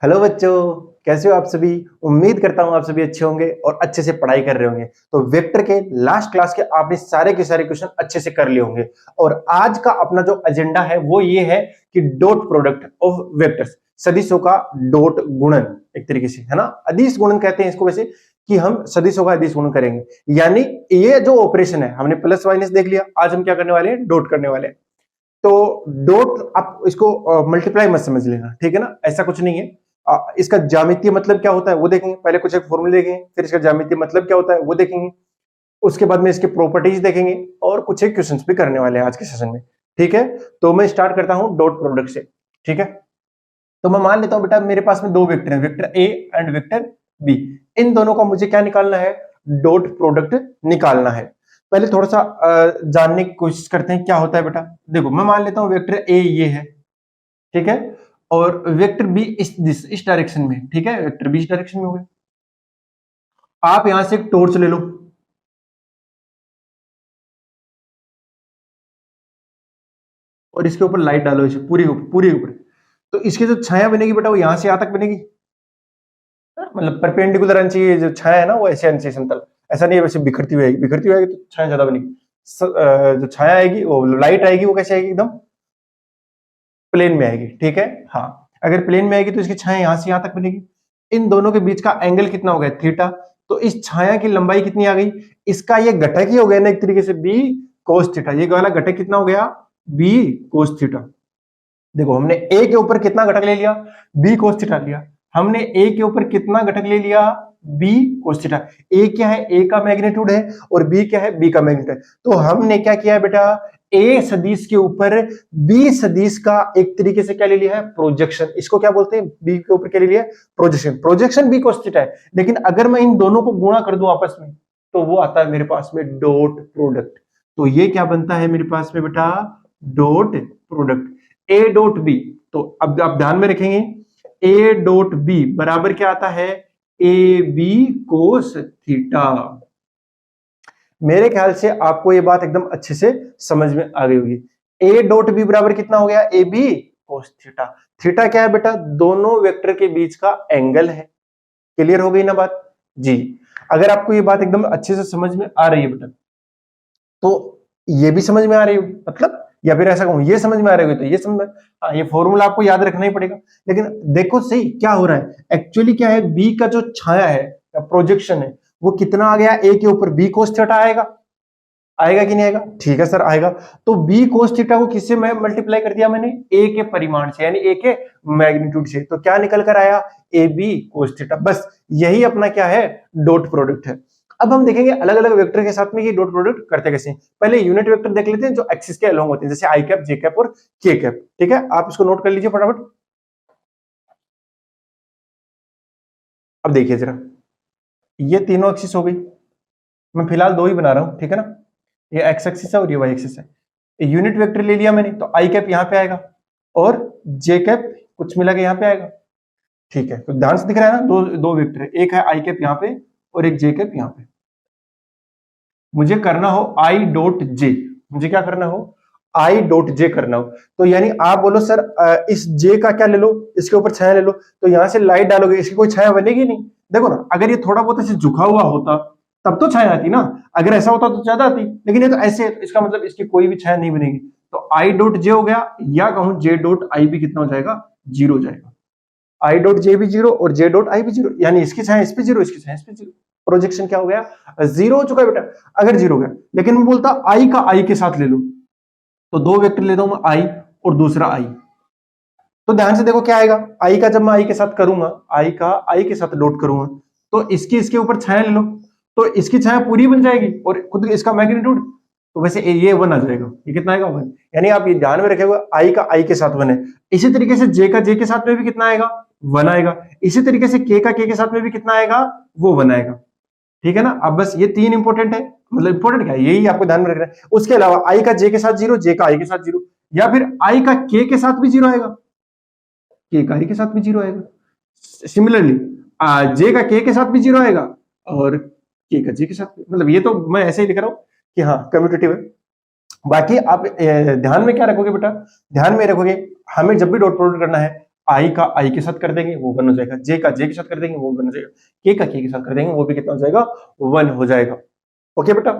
Hello बच्चों, कैसे हो आप सभी। उम्मीद करता हूं आप सभी अच्छे होंगे और अच्छे से पढ़ाई कर रहे होंगे। तो वेक्टर के लास्ट क्लास के आपने सारे के सारे क्वेश्चन अच्छे से कर लिए होंगे और आज का अपना जो एजेंडा है वो ये है कि डॉट प्रोडक्ट ऑफ वेक्टर्स, सदिशों का डॉट गुणन, एक तरीके से है ना। अदिश गुणन कहते हैं इसको वैसे, कि हम सदिशों का अदिश गुणन करेंगे। यानी ये जो ऑपरेशन है, हमने प्लस माइनस देख लिया, आज हम क्या करने वाले हैं, डॉट करने वाले हैं। तो डॉट आप इसको मल्टीप्लाई मत समझ लेना, ठीक है ना, ऐसा कुछ नहीं है। इसका ज्यामितीय मतलब क्या होता है वो देखेंगे, पहले कुछ एक फॉर्मूले देखेंगे, फिर इसका ज्यामितीय मतलब क्या होता है वो देखेंगे, उसके बाद में इसके प्रॉपर्टीज देखेंगे और कुछ एक क्वेश्चंस भी करने वाले हैं आज के सेशन में। ठीक है, तो मैं स्टार्ट करता हूं डॉट प्रोडक्ट से। ठीक है, तो मैं मान लेता हूं बेटा मेरे पास में दो वेक्टर हैं, vector a and vector b. इन दोनों का मुझे क्या निकालना है, डॉट प्रोडक्ट निकालना है। पहले थोड़ा सा जानने की कोशिश करते हैं क्या होता है बेटा। देखो मैं मान लेता हूं वेक्टर ए ये है, ठीक है, और वेक्टर बी इस डायरेक्शन में, ठीक है, वेक्टर बी इस डायरेक्शन में हो गया। आप यहां से एक टॉर्च ले लो और इसके ऊपर लाइट डालो, इसे पूरी पूरी ऊपर। तो इसकी जो छाया बनेगी बेटा वो यहां से यहां तक बनेगी। मतलब परपेंडिकुलर आनी चाहिए, जो छाया है ना वो ऐसे आनी चाहिए समतल। ऐसा नहीं है वैसे बिखरती हुई आएगी, बिखरती हुई आएगी तो छाया ज्यादा बनेगी। जो छाया आएगी, वो लाइट आएगी, वो कैसे आएगी, एकदम प्लेन में आएगी। ठीक है, हाँ, अगर प्लेन में आएगी तो इसकी छाया यहां से यहां तक बनेगी। इन दोनों के बीच का एंगल कितना हो गया, थीटा। तो इस छाया की लंबाई कितनी आ गई, इसका ये घटक ही हो गया ना एक तरीके से, बी कोस थीटा। ये वाला घटक कितना हो गया, बी कोस थीटा। देखो हमने ए के ऊपर कितना घटक ले लिया, बी कोस थीटा लिया। हमने ए के ऊपर कितना घटक ले लिया, बी कोस थीटा। ए क्या है, ए का मैग्नीट्यूड है, और बी क्या है, बी का मैग्नीट्यूड है। तो हमने क्या किया है बेटा, ए सदिश के ऊपर बी सदिश का एक तरीके से क्या ले लिया है, प्रोजेक्शन। इसको क्या बोलते हैं, बी के ऊपर क्या ले लिया है, projection. Projection B cos theta है, लेकिन अगर मैं इन दोनों को गुणा कर दूं आपस में तो वो आता है मेरे पास में डॉट प्रोडक्ट। तो ये क्या बनता है मेरे पास में बेटा, dot product A dot B. तो अब आप ध्यान में रखेंगे, ए डॉट बी बराबर क्या आता है, ए बी कोस थीटा। मेरे ख्याल से आपको ये बात एकदम अच्छे से समझ में आ गई होगी। ए डॉट बी बराबर कितना हो गया, A B cos theta. Theta क्या है बेटा, दोनों वेक्टर के बीच का एंगल है। क्लियर हो गई ना बात जी। अगर आपको ये बात एकदम अच्छे से समझ में आ रही है बेटा, तो ये भी समझ में आ रही होगी, मतलब, या फिर ऐसा कहूं ये समझ में आ रही होगी तो ये समझ में। ये फॉर्मूला आपको याद रखना ही पड़ेगा। लेकिन देखो सही क्या हो रहा है, एक्चुअली क्या है, बी का जो छाया है या प्रोजेक्शन है वो कितना आ गया, ए के ऊपर बी कोस थीटा आएगा। आएगा कि नहीं आएगा, ठीक है सर आएगा। तो बी कोस थीटा को किससे मैं मल्टीप्लाई कर दिया मैंने, ए के परिमाण से, यानी ए के मैग्नीट्यूड से। तो क्या निकल कर आया, ए बी कोस थीटा। बस यही अपना क्या है, डॉट प्रोडक्ट है। अब हम देखेंगे अलग अलग वेक्टर के साथ में ये डॉट प्रोडक्ट करते कैसे हैं। पहले यूनिट वेक्टर देख लेते हैं जो एक्सिस के अलोंग होते हैं, जैसे आई कैप, जे कैप और के कैप। ठीक है, आप इसको नोट कर लीजिए फटाफट। अब देखिए जरा, ये तीनों एक्सिस हो गई, मैं फिलहाल दो ही बना रहा हूं, ठीक है ना। ये एक्स एक्सिस है और ये वाई एक्सिस है। यूनिट वेक्टर ले लिया मैंने, तो आई कैप यहां पे आएगा और जे कैप कुछ मिला के यहां पे आएगा। ठीक है, तो ध्यान से दिख रहा है ना, दो दो वेक्टर है, एक है आई कैप यहाँ पे और एक जे कैप यहाँ पे। मुझे करना हो आई डॉट जे, मुझे क्या करना हो, आई डॉट जे करना हो। तो यानी आप बोलो सर इस जे का क्या ले लो, इसके ऊपर छाया ले लो। तो यहां से लाइट डालोगे, इसकी कोई छाया बनेगी नहीं। देखो ना, अगर ये थोड़ा बहुत ऐसे झुका हुआ होता तब तो छाया आती ना, अगर ऐसा होता तो ज्यादा आती, लेकिन ये तो ऐसे है, तो इसका मतलब इसकी कोई भी छाया नहीं बनेगी। तो आई डॉट जे हो गया, या कहूं जे डॉट आई भी कितना हो जाएगा, जीरो हो जाएगा। आई डॉट जे भी जीरो और जे डॉट आई भी जीरो, यानी इसकी छाया इस पे जीरो, इसकी छाया इस पे जीरो। प्रोजेक्शन क्या हो गया, जीरो हो चुका है बेटा। अगर जीरो हो गया, लेकिन मैं बोलता आई का आई के साथ ले लो, तो दो वेक्टर लेता हूं मैं, आई और दूसरा आई। तो ध्यान से देखो क्या आएगा, आई का जब मैं आई के साथ करूंगा, आई का आई के साथ डॉट करूंगा, तो इसकी इसके ऊपर छाया ले लो, तो इसकी छाया पूरी बन जाएगी और खुद इसका मैग्नीट्यूड, तो वैसे ये वन आ जाएगा। ये कितना आएगा, वन। यानी आप ये ध्यान में रखेगा, आई का आई के साथ वन है। इसी तरीके से जे का जे के साथ में भी कितना आएगा, वन आएगा। इसी तरीके से के का के साथ में भी कितना आएगा, वो वन आएगा। ठीक है ना। अब बस ये तीन इंपॉर्टेंट है, मतलब इंपॉर्टेंट क्या है, यही आपको ध्यान में रखना है। उसके अलावा आई का जे के साथ जीरो, जे का आई के साथ जीरो, या फिर आई का के साथ भी जीरो आएगा, के का आई के साथ भी जीरो आएगा। सिमिलरली जे का के साथ भी जीरो आएगा और के का जे के साथ, मतलब ये तो मैं ऐसे ही लिख रहा हूं कि हाँ कम्यूटेटिव है। बाकी आप ध्यान में क्या रखोगे बेटा, ध्यान में रखोगे, हमें जब भी डॉट प्रोडक्ट करना है, आई का आई के साथ कर देंगे वो 1 हो जाएगा, जे का जे के साथ कर देंगे वो 1 हो जाएगा, के का के के साथ कर देंगे वो भी कितना हो जाएगा 1 हो जाएगा। ओके बेटा,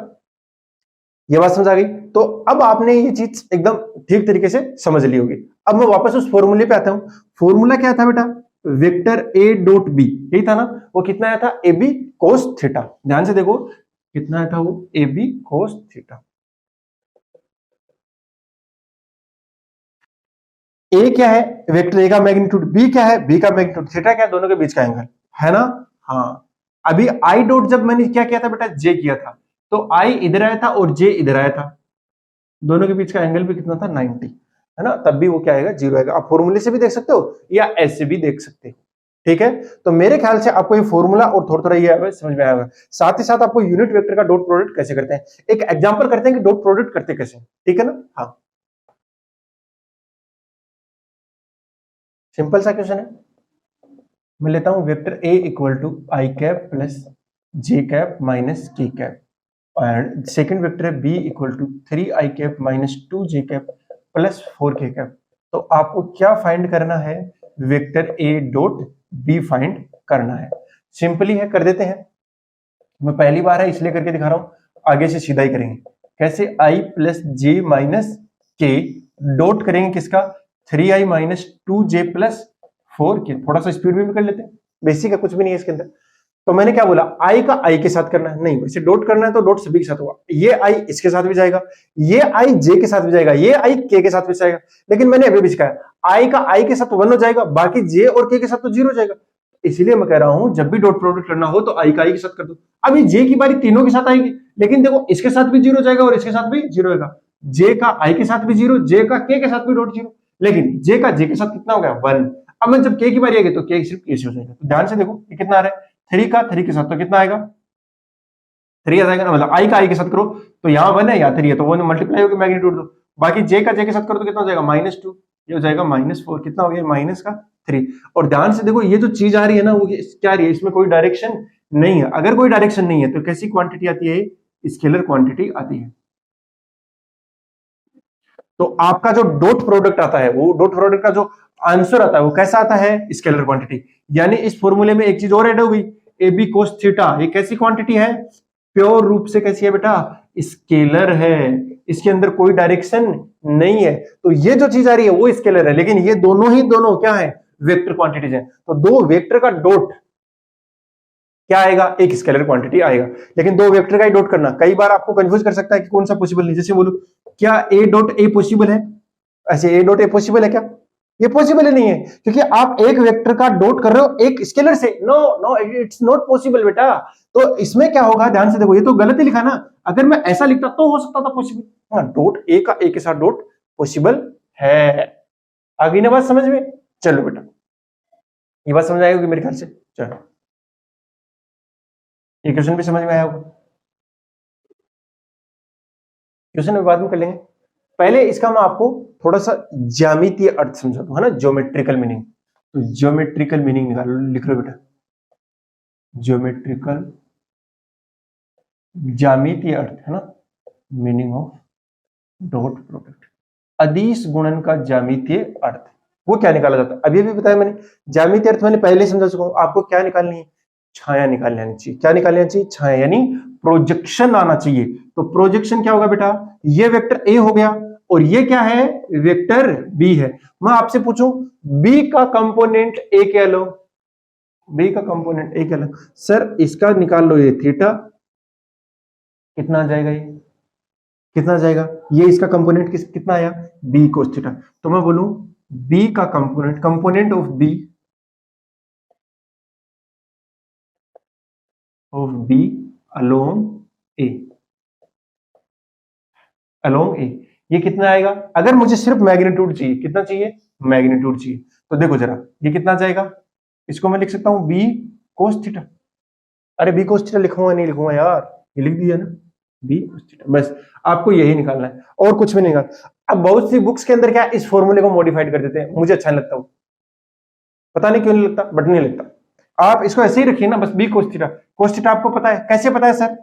ये बात समझ आ गई। तो अब आपने ये चीज एकदम ठीक तरीके से समझ ली होगी। अब मैं वापस उस फॉर्मूले पे आता हूं। फॉर्मूला क्या था बेटा, वेक्टर ए डॉट बी, यही था ना, वो कितना आया था ए बी कोस थीटा। ध्यान से देखो कितना आया था वो ए बी कोस थीटा। ए क्या है, वेक्टर ए का मैग्नीट्यूड, बी क्या है, बी का मैग्नीट्यूड, थीटा क्या है, दोनों के बीच का एंगल है ना। हाँ, अभी आई डॉट जब मैंने क्या किया था बेटा, जे किया था, तो आई इधर आया था और जे इधर आया था, दोनों के बीच का एंगल भी कितना था 90, है ना, तब भी वो क्या आएगा 0 आएगा। आप फॉर्मूले से भी देख सकते हो या ऐसे भी देख सकते हो, ठीक है। तो मेरे ख्याल से आपको ये फॉर्मूला और थोड़ा थोड़ा ये समझ में आएगा। साथ ही साथ आपको यूनिट वेक्टर का डॉट प्रोडक्ट कैसे करते हैं, एक एग्जांपल करते हैं कि डॉट प्रोडक्ट करते कैसे, ठीक है ना। हाँ, सिंपल सा क्वेश्चन है। मैं लेता हूं vector a equal to i cap plus j cap minus k cap, and second vector है b equal to 3 i cap minus 2 j cap plus 4 k cap. तो आपको क्या फाइंड करना है, vector a dot b find करना है। Simply है, कर देते हैं। मैं पहली बार है इसलिए करके दिखा रहा हूं, आगे से सीधा ही करेंगे। कैसे, आई प्लस जे माइनस के डॉट करेंगे किसका, 3i minus 2j plus 4k। थोड़ा सा स्पीड में भी कर लेते हैं, बेसिक है, कुछ भी नहीं है इसके अंदर। तो मैंने क्या बोला, आई का आई के साथ करना है, नहीं वैसे डॉट करना है तो डॉट सभी के साथ होगा। ये आई इसके साथ भी जाएगा, ये आई जे के साथ भी जाएगा, ये आई के के साथ भी जाएगा, लेकिन मैंने अभी भी सिखाया आई का आई के साथ 1 हो जाएगा, बाकी जे और के साथ तो 0 हो जाएगा। इसीलिए मैं कह रहा हूं जब भी डॉट प्रोडक्ट करना हो तो आई का आई के साथ कर दो। अभी जे की बारी तीनों के साथ आएगी, लेकिन देखो इसके साथ भी 0 हो जाएगा और इसके साथ भी 0 होगा, जे का आई के साथ भी 0, जे का के साथ भी डॉट 0, लेकिन जे का जे के साथ कितना हो गया 1। अब मैं जब के की बारी आएगी तो के सिर्फ के से हो जाएगा। तो ध्यान से देखो ये कितना आ रहा है, 3 का 3 के साथ तो कितना आएगा 3 आ जाएगा ना, मतलब आई का आई के साथ करो तो यहाँ 1 है, यहाँ 3 है, तो 1 मल्टीप्लाई होकर मैग्नीट्यूड दो। बाकी जे का जे के साथ करो तो कितना हो जाएगा -2, ये हो जाएगा -4, कितना हो गया माइनस का 3। और ध्यान से देखो ये जो चीज आ रही है ना वो क्या आ रही है, इसमें कोई डायरेक्शन नहीं है। अगर कोई डायरेक्शन नहीं है तो कैसी क्वांटिटी आती है, स्केलर क्वांटिटी आती है। तो आपका जो डॉट प्रोडक्ट आता है, वो डॉट प्रोडक्ट का जो आंसर आता है वो कैसा आता है, स्केलर क्वांटिटी। यानी इस फॉर्मूले में एक चीज और ऐड हो गई, ए बी कोस थीटा, ये कैसी क्वांटिटी है, प्योर रूप से कैसी है बेटा, स्केलर है, इसके अंदर कोई डायरेक्शन नहीं है। तो ये जो चीज आ रही है वो स्केलर है, लेकिन ये दोनों क्या है, वेक्टर क्वांटिटीज है। तो दो वेक्टर का डॉट क्या आएगा, एक स्केलर क्वांटिटी आएगा। लेकिन दो वेक्टर का ही डॉट करना कई बार आपको कंफ्यूज कर सकता है कि कौन सा पॉसिबल नहीं। जैसे बोलो क्या ए डॉट ए पॉसिबल है, ऐसे ए डॉट ए पॉसिबल है क्या, ये पॉसिबल ही नहीं है, क्योंकि आप एक वेक्टर का डॉट कर रहे हो एक स्केलर से, no no it's not possible बेटा। तो इसमें क्या होगा, ध्यान से देखो, ये तो गलत ही लिखा ना, अगर मैं ऐसा लिखता तो हो सकता था पॉसिबल। हाँ, डॉट ए का ए के साथ डॉट पॉसिबल है। आगे ना बात समझ में, चलो बेटा ये बात समझ आएगी मेरे ख्याल से। चलो ये क्वेश्चन भी समझ में आया होगा, क्वेश्चन में बाद में कर लेंगे। पहले इसका मैं आपको थोड़ा सा ज्यामितीय अर्थ समझा दूं, है ना, ज्योमेट्रिकल मीनिंग। तो ज्योमेट्रिकल मीनिंग निकालो, लिख लो बेटा, ज्योमेट्रिकल ज्यामितीय अर्थ, है ना, मीनिंग ऑफ डॉट प्रोडक्ट, अदिश गुणन का ज्यामितीय अर्थ, वो क्या निकाला जाता है अभी भी बताया मैंने। ज्यामितीय अर्थ मैंने पहले समझा चुका हूं, आपको क्या निकालनी है, छाया निकालनी आनी चाहिए। क्या निकालनी आनी चाहिए, छाया, यानी प्रोजेक्शन आना चाहिए। तो प्रोजेक्शन क्या होगा बेटा, ये वेक्टर ए हो गया और ये क्या है, वेक्टर बी है। मैं आपसे पूछूं बी का कंपोनेंट ए क्या लो, बी का कंपोनेंट ए क्या लो, सर इसका निकाल लो, ये थीटा कितना आ जाएगा, ये कितना आ जाएगा, ये इसका कंपोनेंट कितना आया बी कोस थीटा। तो मैं बोलूं बी का component of b along a, along a, ये कितना आएगा। अगर मुझे सिर्फ मैग्नीट्यूड चाहिए, कितना चाहिए, मैग्नीट्यूड चाहिए, तो देखो जरा ये कितना आ जाएगा, इसको मैं लिख सकता हूं बी कोस थीटा। अरे बी कोस थीटा लिखूंगा नहीं लिखूंगा यार, ये लिख दिया ना बी कोस थीटा, बस आपको यही निकालना है और कुछ भी नहीं निकालना। अब बहुत सी बुक्स के अंदर क्या इस फॉर्मूले को मॉडिफाइड कर देते हैं, मुझे अच्छा नहीं लगता, वो पता नहीं क्यों नहीं लगता, बट नहीं लगता। आप इसको ऐसे ही रखिए ना, बस b cos theta. Cos theta आपको पता है, कैसे पता है सर,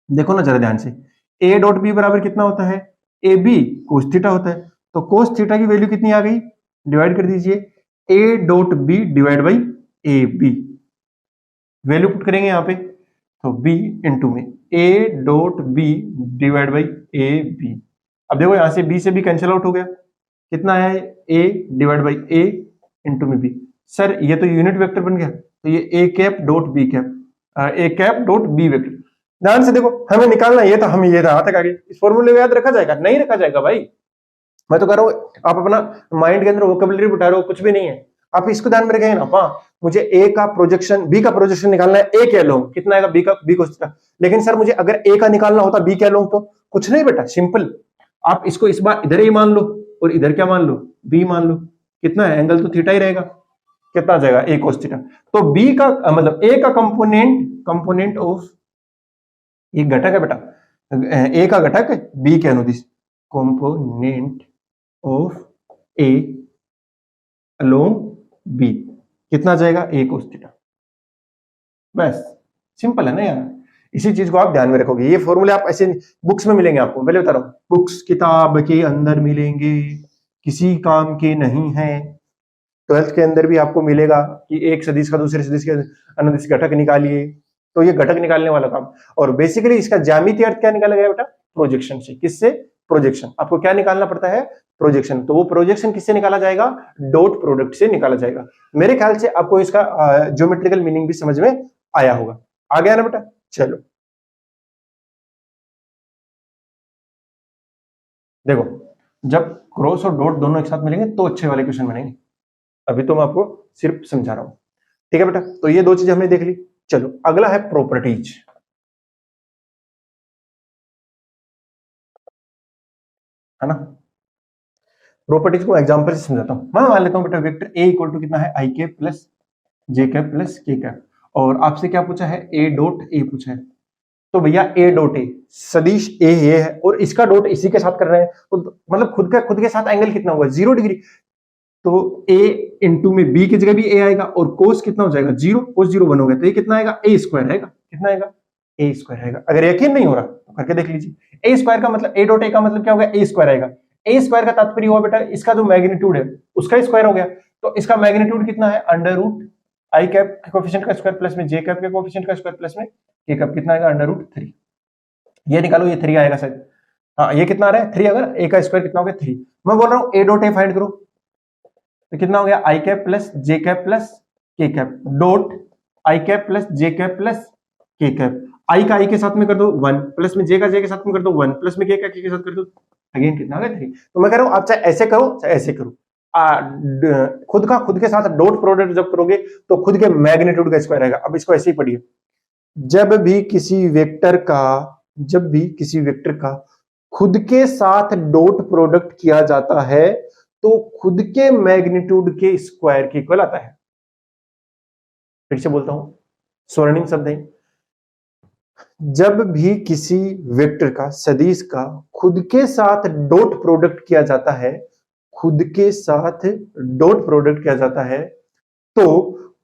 देखो ना जरा ध्यान से, ए डॉट बी बराबर कितना होता है, ए बी कोस थीटा होता है। तो कोस थीटा की वैल्यू कितनी आ गई, डिवाइड कर दीजिए, a dot b divide by a b, value put करेंगे यहाँ पे, तो बी इंटू में a dot b divide by a b. अब देखो यहां से बी से बी कैंसिल आउट हो गया, कितना है ए डिवाइड बाई ए इंटू में बी। सर ये तो यूनिट वेक्टर बन गया, तो ये A cap dot B cap, A cap dot B vector. ध्यान से देखो, हमें निकालना ये था, हम ये रहा तक आगे, इस फॉर्मूले में याद रखा जाएगा? नहीं रखा जाएगा भाई। मैं तो कह रहा हूं आप अपना माइंड के अंदर वोकैबुलरी बिठा रहे हो, कुछ भी नहीं है। आप इसको ध्यान में रखेंगे ना, हाँ मुझे ए का प्रोजेक्शन, बी का प्रोजेक्शन निकालना है, ए कह लो कितना आएगा बी का, बी को, लेकिन सर मुझे अगर ए का निकालना होता बी कह लो, तो कुछ नहीं बेटा, सिंपल, आप इसको इस बार इधर ही मान लो और इधर क्या मान लो, बी मान लो, कितना है एंगल तो थीटा ही रहेगा, कितना आ जाएगा ए कोस थीटा। तो बी का मतलब ए का कंपोनेंट ऑफ, ये घटक है बेटा, ए का घटक बी के अनुदिश, component of a along b, कितना आ जाएगा ए कोस थीटा। बस सिंपल है ना यार, इसी चीज को आप ध्यान में रखोगे। ये फॉर्मूले आप ऐसे बुक्स में मिलेंगे आपको, पहले बता रहा हूं, बुक्स किताब के अंदर मिलेंगे, किसी काम के नहीं है। 12th के अंदर भी आपको मिलेगा कि एक सदिश का दूसरे सदिश के अनुदिश घटक निकालिए, तो ये घटक निकालने वाला काम। और बेसिकली इसका ज्यामितीय अर्थ क्या निकाला गया बेटा, प्रोजेक्शन से। किससे? प्रोजेक्शन। आपको क्या निकालना पड़ता है? प्रोजेक्शन। तो वो प्रोजेक्शन किससे निकाला जाएगा? डॉट प्रोडक्ट से निकाला जाएगा। मेरे ख्याल से आपको इसका ज्योमेट्रिकल मीनिंग भी समझ में आया होगा। आ गया ना बेटा? चलो देखो, जब क्रॉस और डॉट दोनों एक साथ मिलेंगे तो अच्छे वाले क्वेश्चन बनेंगे। अभी तो मैं आपको सिर्फ समझा रहा हूं, ठीक है बेटा? तो ये दो चीजें हमने देख ली। चलो अगला है प्रॉपर्टीज, है ना? प्रॉपर्टीज को एग्जांपल से समझाता हूं। मैं मान लेता हूं बेटा वेक्टर ए इक्वल टू कितना है, आई cap plus j cap plus के कैप, और आपसे क्या पूछा है, ए डॉट ए पूछा है। तो भैया ए डॉट ए सदिश ए ये है और इसका डॉट इसी के साथ कर रहे हैं, तो मतलब खुद के साथ एंगल कितना होगा, 0 डिग्री। तो a इंटू में b की जगह भी a आएगा और कोस कितना हो जाएगा, 0, कोस 0 1 हो गया, तो ये कितना आएगा, a स्क्वायर आएगा। कितना आएगा? a स्क्वायर आएगा। अगर यकीन नहीं हो रहा तो करके देख लीजिए। a स्क्वायर का मतलब a डॉट a का मतलब क्या होगा, a स्क्वायर आएगा। a स्क्वायर का तात्पर्य हुआ बेटा इसका जो मैग्नीट्यूड है उसका स्क्वायर हो गया, तो इसका मैग्नीट्यूड कितना है, अंडर रूट आई कैप के कोएफिशिएंट का स्क्वायर प्लस में जे कैप के कोएफिशिएंट का स्क्वायर प्लस में के कैप, कितना आएगा, अंडर रूट 3। ये निकालो, ये 3 आएगा शायद, हाँ ये कितना आ रहा है 3, अगर a का स्क्वायर कितना हो गया 3। मैं बोल रहा हूँ a डॉट a फाइंड करो, तो कितना हो गया, आई cap plus j cap plus के cap dot I cap plus j cap plus के कैप। आई का आई के साथ में कर दो 1, प्लस में जे का जे के साथ में कर दो 1, प्लस में के साथ कर दो, अगेन कितना आ गया 3। तो मैं कह रहा हूं आप चाहे ऐसे करो चाहे ऐसे करो, खुद के साथ डॉट प्रोडक्ट जब करोगे तो खुद के मैग्नीट्यूड का स्क्वायर आएगा। अब इसको ऐसे ही पढ़िए, जब भी किसी वेक्टर का खुद के साथ डॉट प्रोडक्ट किया जाता है तो खुद के मैग्नीट्यूड के स्क्वायर के इक्वल आता है। फिर से बोलता हूं, स्वर्णिम शब्द है, जब भी किसी वेक्टर का सदिश का खुद के साथ डॉट प्रोडक्ट किया जाता है, खुद के साथ डॉट प्रोडक्ट किया जाता है तो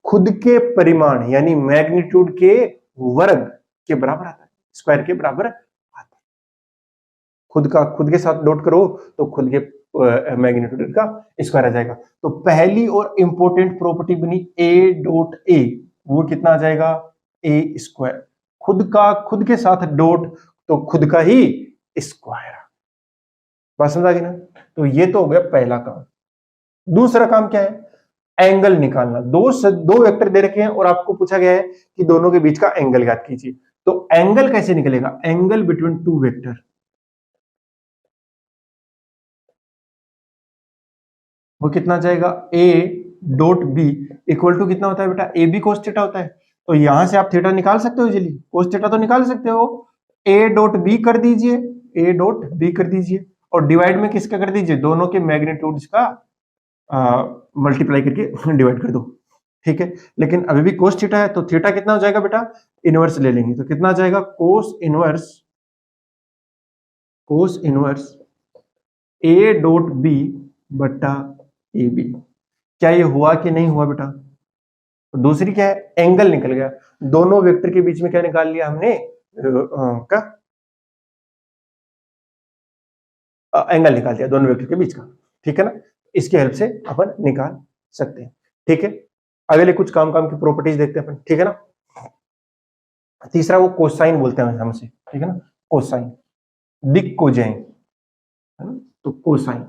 खुद के परिमाण यानी मैग्नीट्यूड के वर्ग के बराबर आता है, स्क्वायर के बराबर आता है। खुद के साथ डॉट करो तो खुद के मैग्नीट्यूड का स्क्वायर आ जाएगा। तो पहली और इंपॉर्टेंट प्रॉपर्टी बनी ए डॉट ए, वो कितना आ जाएगा, ए स्क्वायर। खुद के साथ डॉट तो खुद का ही स्क्वायर। बात समझ आ गई ना? तो ये तो हो गया पहला काम। दूसरा काम क्या है, एंगल निकालना। दो वेक्टर दे रखे हैं और आपको पूछा गया है कि दोनों के बीच का एंगल ज्ञात कीजिए। तो एंगल कैसे निकलेगा, एंगल बिटवीन टू वेक्टर, वो कितना जाएगा, a dot b equal to कितना होता है बेटा, ए बी कोस थीटा होता है। तो यहां से आप थीटा निकाल सकते हो इजीली, कोस थीटा तो निकाल सकते हो। a डॉट बी कर दीजिए, a डॉट बी कर दीजिए और डिवाइड में किसका कर दीजिए, दोनों के मैग्नीट्यूड्स का मल्टीप्लाई करके डिवाइड कर दो, ठीक है। लेकिन अभी भी कोस थीटा है तो थीटा कितना हो जाएगा बेटा, इनवर्स ले लेंगे तो कितना आ जाएगा, cos inverse a dot b बटा ए बी। क्या ये हुआ कि नहीं हुआ बेटा? तो दूसरी क्या है, एंगल निकल गया। दोनों वेक्टर के बीच में क्या निकाल लिया हमने, क्या एंगल निकाल दिया दोनों वेक्टर के बीच का, ठीक है ना? इसकी हेल्प से अपन निकाल सकते हैं। ठीक है, अगले कुछ काम काम की प्रॉपर्टीज देखते हैं अपन। ठीक है ना, तीसरा वो कोसाइन बोलते हैं हमसे। ठीक है ना, कोसाइन, दिक कोजें, है ना, तो कोसाइन।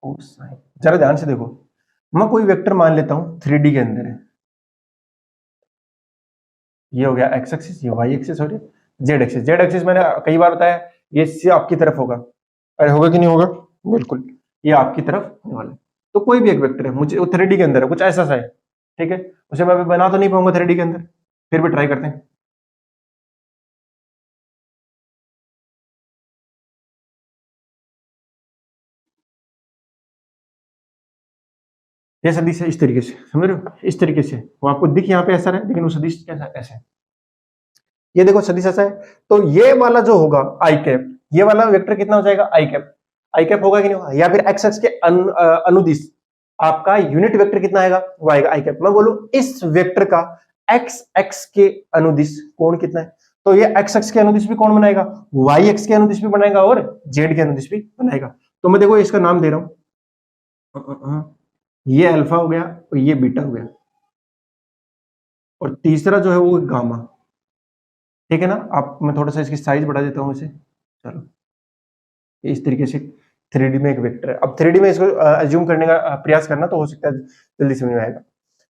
कोसाइन जरा ध्यान से देखो, मैं कोई वेक्टर मान लेता हूं 3D के अंदर है, ये हो गया एक्स एक्सिस, ये वाई एक्सिस हो रही, जेड एक्सिस। जेड एक्सिस मैंने कई बार बताया ये से आपकी तरफ होगा, अरे होगा कि नहीं होगा, बिल्कुल ये आपकी तरफ होने वाला है। तो कोई भी एक वेक्टर है, मुझे वो 3D के अंदर है, कुछ ऐसा सा है। ठीक है, उसे मैं अभी बना तो नहीं पाऊंगा 3D के अंदर, फिर भी ट्राई करते हैं। ये सदिश है इस तरीके से, समझ रहे हो, इस तरीके से वो आपको दिख यहाँ पे ऐसा है, लेकिन वो सदिश कैसा ऐसे है। ये देखो सदिश ऐसा है, तो ये वाला जो होगा आई कैप, ये वाला वेक्टर कितना हो जाएगा आई कैप। आई कैप होगा कि नहीं होगा, या फिर एक्स एक्स के अनुदिश आपका यूनिट वेक्टर कितना आएगा, वो आएगा आई कैप। मैं बोलूं इस वेक्टर का एक्स एक्स के अनुदिश कोण कितना है, तो ये एक्स एक्स के अनुदिश भी कौन बनाएगा, वाई एक्स के अनुदिश भी बनाएगा और जेड के अनुदिश भी बनाएगा। तो मैं देखो इसका नाम दे रहा हूं, ये अल्फा हो गया और ये बीटा हो गया, और तीसरा जो है वो गामा। ठीक है ना, आप मैं थोड़ा सा इसकी साइज बढ़ा देता हूं इसे, चलो इस तरीके से 3D में एक वेक्टर है। अब 3D में इसको अज्यूम करने का प्रयास करना, तो हो सकता है जल्दी समझ में आएगा।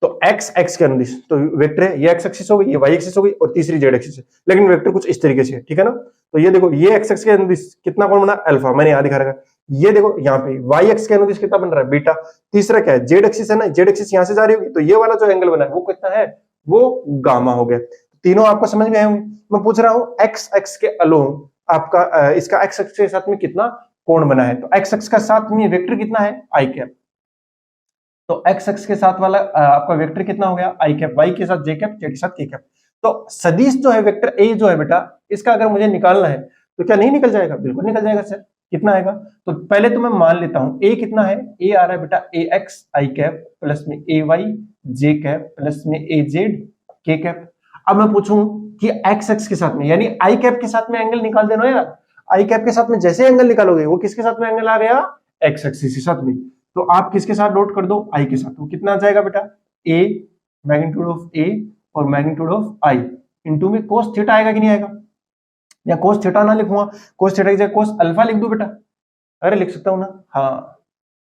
तो एक्स एक्स के अनुदिश तो वेक्टर है, ये एक्स एक्सिस हो गई, ये वाई एक्सिस हो गई, और तीसरी जेड एक्सिस है, लेकिन वेक्टर कुछ इस तरीके से है। ठीक है ना, तो ये देखो ये एक्स एक्स के अनुदिश कितना कोण बना, अल्फा, मैंने यहां दिखा रखा। ये देखो यहाँ पे वाई एक्स के अनुदिश कितना बन रहा है, बीटा। तीसरा क्या है, जेड एक्सिस है ना, जेड एक्सिस यहां से जा रही होगी, तो ये वाला जो एंगल बना है वो कितना है, वो गामा हो गया। तीनों आपको समझ में आए होंगे। मैं पूछ रहा हूं एक्स एक्स के अलोंग आपका इसका एक्स एक्स के साथ में कितना कोण बना है, तो एक्स एक्स का साथ में वेक्टर कितना है आई कैप, तो एक्स एक्स के साथ वाला आपका वेक्टर कितना हो गया आई कैप, वाई के साथ जे कैप, जेड के साथ के कैप। तो सदिश जो है वेक्टर ए जो है बेटा, इसका अगर मुझे निकालना है तो क्या नहीं निकल जाएगा, बिल्कुल निकल जाएगा सर। कितना आएगा, तो पहले तो मैं मान लेता हूं ए कितना है, ए आ रहा है बेटा ए एक्स आई कैप प्लस में a Y J cap plus में ए जेड के कैप। अब मैं पूछूं कि एक्स एक्स के साथ में यानी आई कैप के साथ में एंगल निकाल देना यार, आई कैप के साथ में जैसे एंगल निकालोगे वो किसके साथ में एंगल आ गया, एक्स एक्सिस के साथ में। तो आप किसके साथ डॉट कर दो, आई के साथ, तो कितना आ जाएगा बेटा ए मैग्नीट्यूड ऑफ ए और मैग्नीट्यूड ऑफ आई इंटू में कोस थीटा आएगा कि नहीं आएगा, या कोस थीटा ना लिखूंगा, कोस थीटा की जगह कोस अल्फा लिख दू बेटा, अरे लिख सकता हूं ना, हाँ।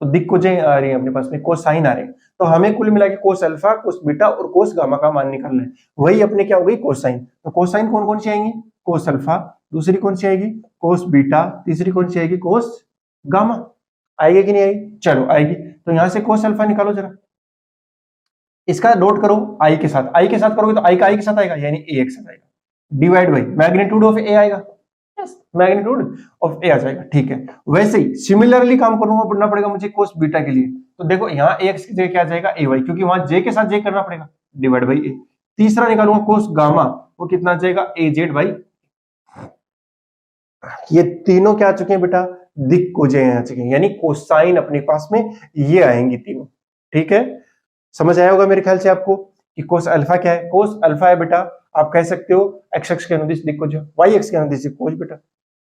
तो दिक को जे आ रही है अपने पास में, कोस साइन आ रहे हैं, तो हमें कुल मिला के कोस अल्फा, कोस बीटा और कोस गामा का मान निकालना है। वही अपने क्या हो गई कोस साइन। तो कोस साइन कौन कौन सी आएंगी, कोस अल्फा, दूसरी कौन सी आएगी कोस बीटा, तीसरी कौन सी आएगी कोस गामा। आएगी कि नहीं आएगी, चलो आएगी। तो यहां से कोस अल्फा निकालो जरा, इसका डॉट करो आई के साथ, आई के साथ करोगे तो आई का आई के साथ आएगा यानी ए एक्स आएगा, डिवाइड बाई मैग्नीट्यूड ऑफ ए आएगा, मैग्नीट्यूड ऑफ ए आ जाएगा। ठीक है, वैसे ही सिमिलरली काम करना पड़ेगा मुझे कोस बीटा के लिए। तो देखो यहाँ ए एक्स की जगह क्या आ जाएगा ए वाई, क्योंकि वहां जे के साथ जे करना पड़ेगा, डिवाइड बाई ए। तीसरा निकालूंगा कोस गामा, वो कितना आ जाएगा ए जेड बाई। ये तीनों क्या आ चुके हैं बेटा, दिक को जे आ चुके हैं, यानी कोसाइन अपने पास में ये आएंगी तीनों। ठीक है, समझ आया होगा मेरे ख्याल से आपको कि कोस अल्फा क्या है, कोस अल्फा है बेटा, आप कह सकते हो एक्स एक्स के अनुदिश दिक को जो, वाई एक्स के अनुदिश कोस बेटा,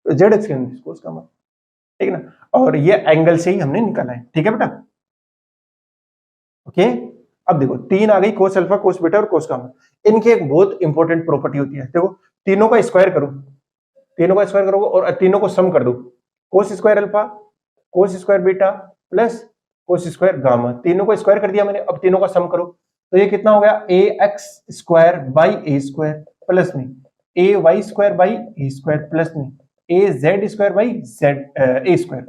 जेड एक्स के अनुदिश कोस गामा। ठीक है ना, और ये एंगल से ही हमने निकाला है। ठीक है बेटा, ओके। अब देखो तीन आ गई, कोस अल्फा, कोस बीटा और कोस गामा। इनकी एक बहुत इंपॉर्टेंट प्रॉपर्टी होती है, देखो तीनों का स्क्वायर करो, तीनों का स्क्वायर करोगे और तीनों को सम कर दो, cos square alpha, cos square beta plus cos square gamma, तीनों को स्क्वायर कर दिया मैंने। अब तीनों का सम करो, तो ये कितना हो गया a x square by a square plus में a y square by a square plus में a z square by z a square.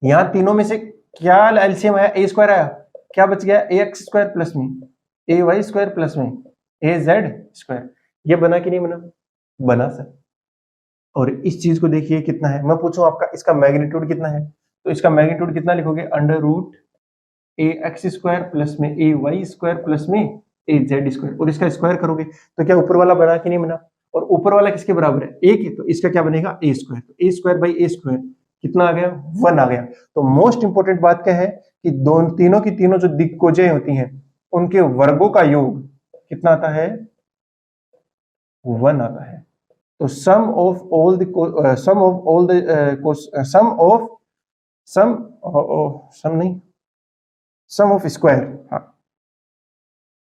यहां तीनों में से क्या एलसीएम आया, ए स्क्वायर आया, क्या बच गया ए एक्स स्क्वायर प्लस में ए वाई स्क्वायर प्लस में ए जेड स्क्वायर। ये बना कि नहीं बना, बना सर। और इस चीज को देखिए कितना है, मैं पूछूं आपका इसका मैग्नीट्यूड कितना है, तो इसका मैग्नीट्यूड कितना लिखोगे, अंडर रूट ए एक्स स्क्वायर प्लस में ए वाई स्क्वायर प्लस में ए जेड स्क्वायर, और इसका स्क्वायर करोगे तो क्या ऊपर वाला बना कि नहीं बना, और ऊपर वाला किसके बराबर है, एक है, तो इसका क्या बनेगा ए स्क्वायर, तो ए स्क्वायर बाई ए स्क्वायर कितना आ गया, 1 आ गया। तो मोस्ट इंपॉर्टेंट बात क्या है कि दोनों तीनों की तीनों जो दिक्कोजें होती हैं उनके वर्गों का योग कितना आता है, 1 आता है। तो sum of all the sum of all the sum of sum sum नहीं सम ऑफ स्क्वायर, हाँ,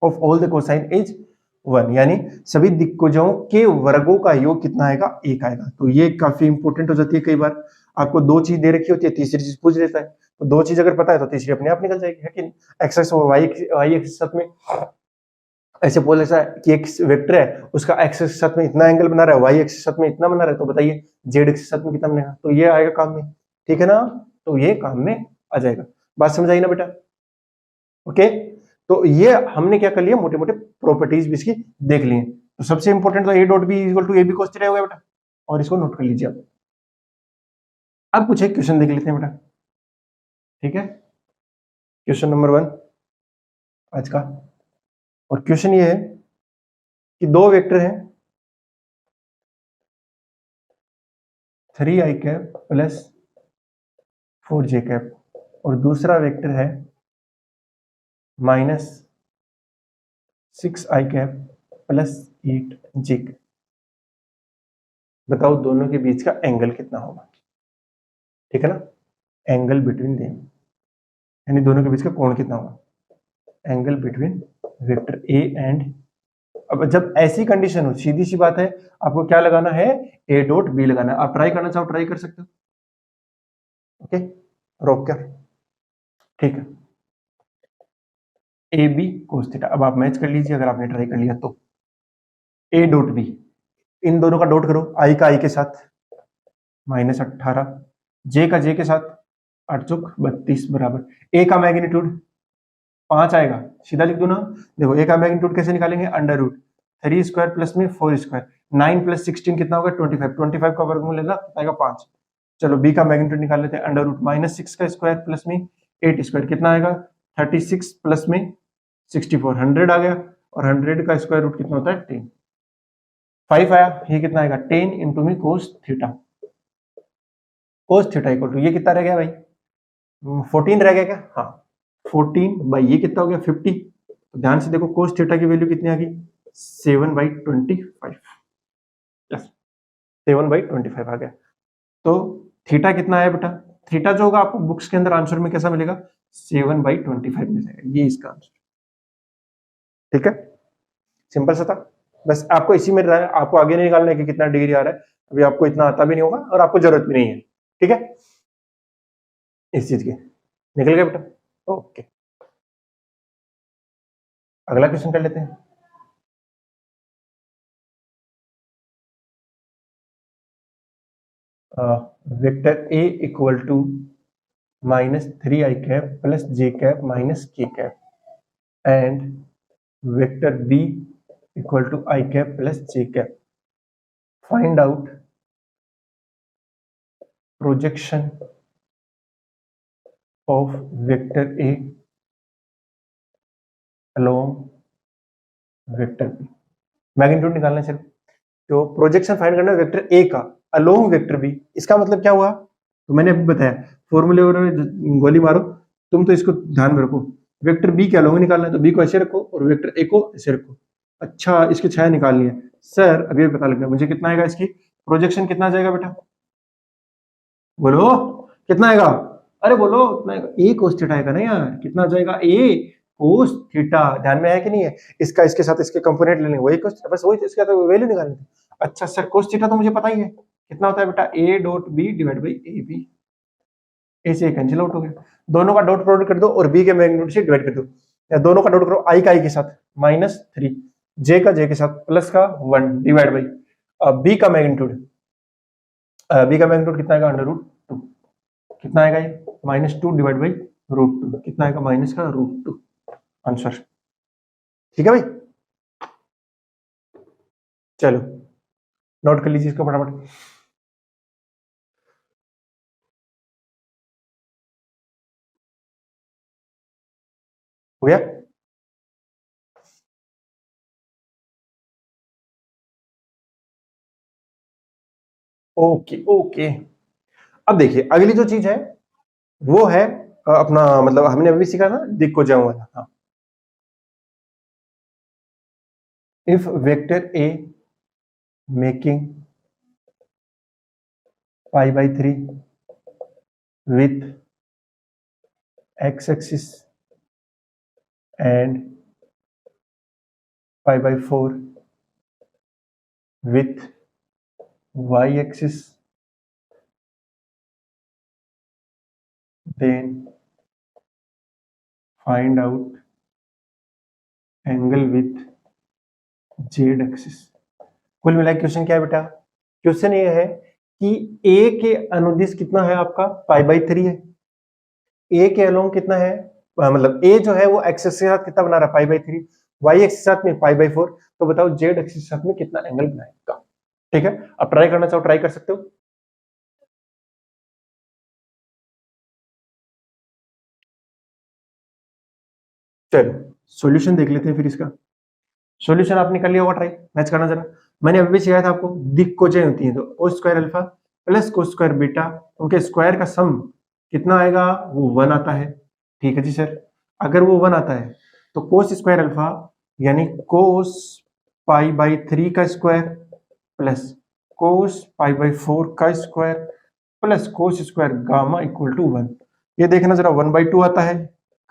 of all the cosine is 1, यानी सभी दिक्कोजों के वर्गों का योग कितना आएगा, 1 आएगा। तो ये काफी इंपॉर्टेंट हो जाती है। कई बार आपको दो चीज दे रखी होती है, तीसरी चीज पूछ लेता है, तो दो चीज अगर पता है तो तीसरी अपने आप निकल जाएगी, है कि नहीं। एक्स एक्स और वाई एक्स साथ में ऐसे बोल ऐसा कि एक वेक्टर है, उसका एक्स एक्स साथ में इतना एंगल बना रहा है, वाई एक्स साथ में इतना बना रहा है, तो बताइए जेड एक्स साथ में कितना बनेगा, तो ये आएगा काम में, ठीक है ना। तो ये काम में आ जाएगा। बात समझ आई ना बेटा, ओके। तो ये हमने क्या कर लिया, मोटे मोटे प्रॉपर्टीज भी इसकी देख लिए। तो सबसे इंपॉर्टेंट तो a dot b equal to a b cos theta हो गया बेटा, और इसको नोट कर लीजिए आप। अब कुछ एक क्वेश्चन देख लेते हैं बेटा, ठीक है। क्वेश्चन नंबर 1 आज का, और क्वेश्चन ये है कि दो वेक्टर हैं 3i cap plus 4j cap, और दूसरा वेक्टर है minus 6i cap plus 8j cap. बताओ दोनों के बीच का एंगल कितना होगा, ठीक है ना। एंगल बिटवीन देम, यानी दोनों के बीच का कोण कितना होगा, angle between vector a and. अब जब ऐसी कंडीशन हो, सीधी सी बात है, आपको क्या लगाना है, ए डॉट बी लगाना है। आप ट्राई करना चाहो ट्राई कर सकते हो, ओके, रोक कर, ठीक है। ए बी कोस थीटा, अब आप मैच कर लीजिए अगर आपने ट्राई कर लिया तो। ए डॉट बी, इन दोनों का डॉट करो, आई का आई के साथ -18, जे का जे के साथ 8 चौक 32 बराबर। ए का मैग्नीट्यूड 5 आएगा, सीधा लिख दो ना। देखो ए का मैग्नीट्यूड कैसे निकालेंगे, अंडर रूट 3 स्क्वायर प्लस में 4 स्क्वायर, 9 प्लस 16 कितना होगा 25, 25 का वर्गमूल लेना आएगा 5। चलो बी का मैग्नीट्यूड निकाल लेते हैं, अंडर रूट -6 का स्क्वायर प्लस में 8 स्क्वायर कितना आएगा 36 प्लस में 64, 100 आ गया, और 100 का स्क्वायर रूट कितना होता है 10, 5 आया। ये कितना आएगा 10 इंटू में cos theta, cos theta equal to ये कितना रह गया भाई 14 रह गया क्या, हाँ 14 बाई ये कितना हो गया 50। तो ध्यान से देखो कोस थीटा की वैल्यू कितनी आ गई 7/25, यस 7/25 आ गया। तो थीटा कितना आया बेटा, थीटा जो होगा आपको बुक्स के अंदर आंसर में कैसा मिलेगा 7/25 मिल जाएगा, ये इसका आंसर, ठीक है। सिंपल सा था, बस आपको इसी में आपको आगे नहीं निकालना है कि कितना डिग्री आ रहा है, अभी आपको इतना आता भी नहीं होगा और आपको जरूरत भी नहीं है, ठीक है। इस चीज की निकल गया बेटा, ओके। अगला क्वेश्चन कर लेते हैं। Vector a equal to -3i cap plus j cap minus k cap and vector b equal to i cap plus j cap. Find out projection of vector a along vector b. Magnitude निकालना है सिर्फ, तो projection find करना है vector ए का along vector B. इसका मतलब क्या हुआ, तो मैंने अभी बताया, फॉर्मूले गोली मारो, तुम तो इसको ध्यान में रखो। वेक्टर बी के अलोंग निकालना है तो बी को ऐसे रखो और वेक्टर ए को ऐसे रखो। अच्छा इसकी छाया निकालनी है सर, अभी पता लग गया मुझे कितना आएगा, इसकी प्रोजेक्शन कितना आ जाएगा बेटा, बोलो कितना आएगा, अरे बोलो कितना आएगा, ए कोस थीटा आएगा ना यार, कितना आ जाएगा ए कोस थीटा, ध्यान में है कि नहीं है। इसका इसके साथ इसके कंपोनेंट लेने वही कोस, बस वही इसका तो वैल्यू निकालनी थी। अच्छा सर कोस थीटा तो मुझे पता ही है कितना होता है बेटा, a dot b divide by a b, ए से कैंसिल आउट हो गया, दोनों का डॉट प्रोडक्ट कर दो और बी के मैग्नीट्यूड से डिवाइड कर दो, या दोनों का डॉट करो, आई का आई के साथ -3, जे का जे के साथ प्लस का 1 डिवाइड बाई बी का मैग्नीट्यूड, बी का मैग्नीट्यूड कितना आएगा अंडर रूट 2, कितना आएगा ये -2 डिवाइड बाई √2, कितना आएगा माइनस का √2 आंसर, ठीक है भाई। चलो नोट कर लीजिए इसको फटाफट। हो गया, ओके ओके। अब देखिए अगली जो चीज है वो है अपना, मतलब हमने अभी सीखा था दिक्को जाऊं वाला, हाँ। If vector A making π/3 with x-axis and π/4 with y-axis, then find out angle with z-axis। कुल मिला क्वेश्चन क्या है बेटा? क्वेश्चन ये है कि ए के अनुदिश कितना है आपका π/3 है, ए के अलोंग कितना है, मतलब ए जो है वो एक्स एक्सिस के साथ कितना बना रहा है π/3, वाई एक्सिस के साथ में π/4, तो बताओ जेड एक्सिस के साथ में कितना एंगल बनाएगा। ठीक है, अब ट्राई करना चाहो ट्राई कर सकते हो। चलो सॉल्यूशन देख लेते हैं फिर इसका। सॉल्यूशन आपने कर लिया होगा, ट्राई मैच करना जरा। मैंने अभी भी सिखाया था आपको, दिक कोजें होती हैं तो ओ स्क्वायर अल्फा प्लस को स्क्वायर बीटा, उनके स्क्वायर का सम कितना आएगा, वो 1 आता है। ठीक है जी सर, अगर वो 1 आता है तो कोस स्क्वायर अल्फा यानी कोस π/3 का स्क्वायर प्लस कोस π/4 का square plus cos square gamma equal to 1। ये देखना जरा 1/2 आता है,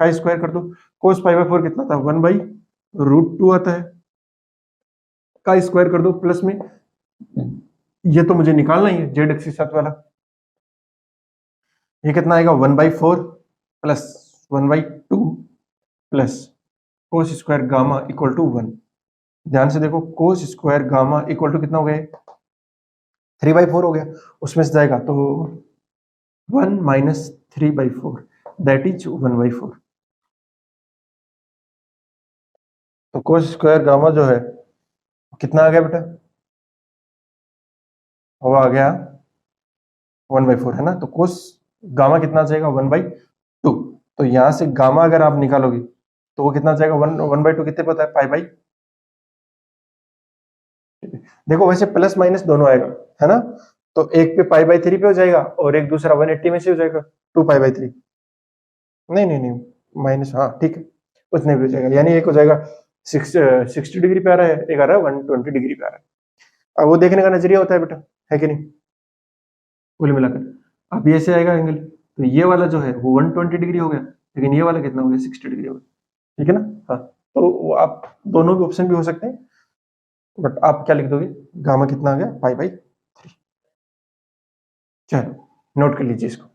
का स्क्वायर कर दो, कोस π/4 कितना था 1/√2 आता है, का स्क्वायर कर दो प्लस में, ये तो मुझे निकालना ही है जेड एक्सिस साथ वाला, ये कितना आएगा 1/4 plus 1/2 plus cos square gamma equal to 1। ध्यान से देखो, cos square gamma equal to कितना हो गया 3/4 हो गया, उसमें से जाएगा तो 1 माइनस 3/4 दैट इज 1/4। तो कोस स्क्वायर गामा जो है कितना आ गया बेटा, वो आ गया 1/4 है ना, तो कोस गामा कितना जाएगा 1/2। तो यहां से गामा अगर आप निकालोगे तो वो कितना जाएगा 1/2 कितने पता है π/, देखो वैसे प्लस माइनस दोनों आएगा है ना, तो एक पे π/3 पे हो जाएगा और एक दूसरा 180 में से हो जाएगा 2π/3। नहीं नहीं नहीं माइनस, हाँ ठीक है, उतने भी हो जाएगा, यानी एक हो जाएगा 60 डिग्री पे आ रहा है, एक आ रहा है 120 डिग्री पे आ रहा है। अब वो देखने का नजरिया होता है बेटा, है कि नहीं, कुल मिलाकर। अब ये से आएगा एंगल, तो ये वाला जो है वो 120 डिग्री हो गया, लेकिन ये वाला कितना हो गया 60 डिग्री हो गया। ठीक है ना, हाँ, तो आप दोनों भी ऑप्शन भी हो सकते हैं, बट आप क्या लिख दोगे, गामा कितना आ गया π/3। चलो नोट कर लीजिए इसको।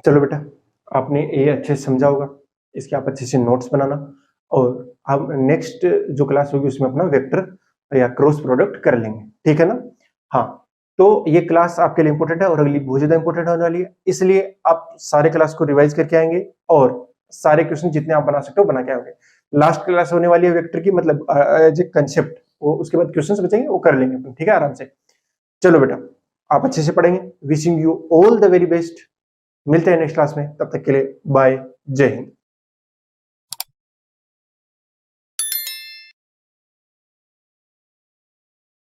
चलो बेटा, आपने ये अच्छे से समझा होगा, इसके आप अच्छे से नोट्स बनाना, और हम नेक्स्ट जो क्लास होगी उसमें अपना वेक्टर या क्रॉस प्रोडक्ट कर लेंगे। ठीक है ना, हाँ, तो ये क्लास आपके लिए इंपॉर्टेंट है और अगली बहुत ज्यादा इंपॉर्टेंट होने वाली है, इसलिए आप सारे क्लास को रिवाइज करके आएंगे और सारे क्वेश्चन जितने आप बना सकते हो बना के आएंगे। लास्ट क्लास होने वाली है वेक्टर की, मतलब एज ए कंसेप्ट, वो उसके बाद क्वेश्चंस बचेंगे वो कर लेंगे अपन, ठीक है, आराम से। चलो बेटा, आप अच्छे से पढ़ेंगे, wishing you all the very best, मिलते हैं नेक्स्ट क्लास में, तब तक के लिए बाय, जय हिंद।